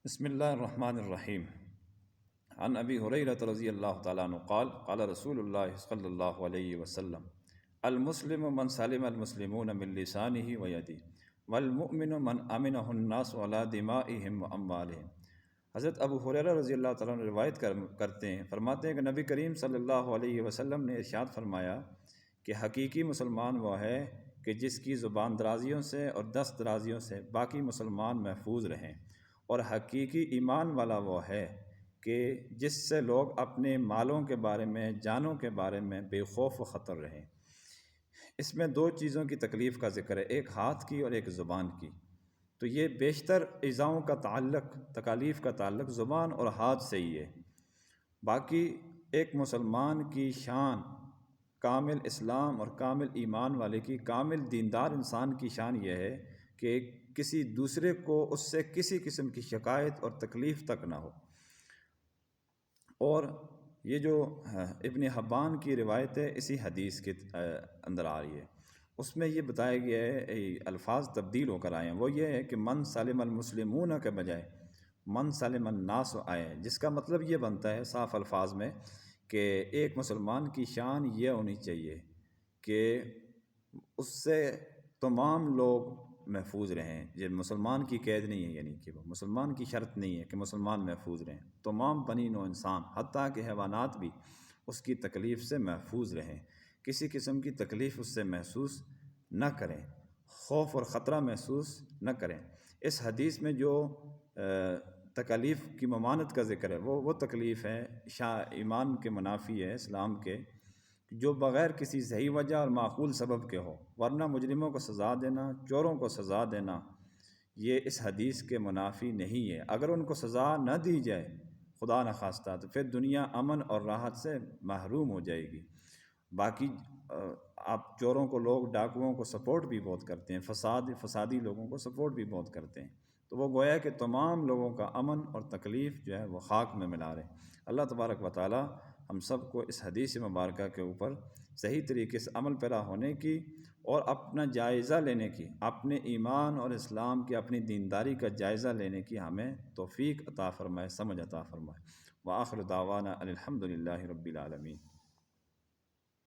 بسم اللہ الرحمن الرحیم عن ابی ہریرہ رضی اللہ تعالیٰ عنہ قال قال رسول اللہ صلی اللہ علیہ وسلم المسلم من سلم المسلمون من لسانہ ویدہ والمؤمن من امنہ الناس علی دمائہم واموالہم۔ حضرت ابو ہریرہ رضی اللہ تعالیٰ عنہ روایت کرتے ہیں، فرماتے ہیں کہ نبی کریم صلی اللہ علیہ وسلم نے ارشاد فرمایا کہ حقیقی مسلمان وہ ہے کہ جس کی زبان درازیوں سے اور دست درازیوں سے باقی مسلمان محفوظ رہیں، اور حقیقی ایمان والا وہ ہے کہ جس سے لوگ اپنے مالوں کے بارے میں، جانوں کے بارے میں بے خوف و خطر رہیں۔ اس میں دو چیزوں کی تکلیف کا ذکر ہے، ایک ہاتھ کی اور ایک زبان کی۔ تو یہ بیشتر ایذاؤں کا تعلق، تکالیف کا تعلق زبان اور ہاتھ سے ہی ہے۔ باقی ایک مسلمان کی شان، کامل اسلام اور کامل ایمان والے کی، کامل دیندار انسان کی شان یہ ہے کہ کسی دوسرے کو اس سے کسی قسم کی شکایت اور تکلیف تک نہ ہو۔ اور یہ جو ابن حبان کی روایت ہے اسی حدیث کے اندر آ رہی ہے، اس میں یہ بتایا گیا ہے، الفاظ تبدیل ہو کر آئے ہیں، وہ یہ ہے کہ من سلم المسلمون کے بجائے من سلم الناس آئے ہیں، جس کا مطلب یہ بنتا ہے صاف الفاظ میں کہ ایک مسلمان کی شان یہ ہونی چاہیے کہ اس سے تمام لوگ محفوظ رہیں۔ یہ مسلمان کی قید نہیں ہے، یعنی کہ وہ مسلمان کی شرط نہیں ہے کہ مسلمان محفوظ رہیں، تمام بنی نوع انسان حتیٰ کہ حیوانات بھی اس کی تکلیف سے محفوظ رہیں، کسی قسم کی تکلیف اس سے محسوس نہ کریں، خوف اور خطرہ محسوس نہ کریں۔ اس حدیث میں جو تکالیف کی ممانعت کا ذکر ہے وہ تکلیف ہے ایمان کے منافی ہے، اسلام کے، جو بغیر کسی صحیح وجہ اور معقول سبب کے ہو، ورنہ مجرموں کو سزا دینا، چوروں کو سزا دینا، یہ اس حدیث کے منافی نہیں ہے۔ اگر ان کو سزا نہ دی جائے خدا نخواستہ تو پھر دنیا امن اور راحت سے محروم ہو جائے گی۔ باقی آپ چوروں کو، لوگ ڈاکوؤں کو سپورٹ بھی بہت کرتے ہیں، فسادی لوگوں کو سپورٹ بھی بہت کرتے ہیں، تو وہ گویا کہ تمام لوگوں کا امن اور تکلیف جو ہے وہ خاک میں ملا رہے۔ اللہ تبارک و تعالی ہم سب کو اس حدیث مبارکہ کے اوپر صحیح طریقے سے عمل پیرا ہونے کی اور اپنا جائزہ لینے کی، اپنے ایمان اور اسلام کی، اپنی دینداری کا جائزہ لینے کی ہمیں توفیق عطا فرمائے، سمجھ عطا فرمائے۔ وآخر دعوانا الحمد للہ رب العالمین۔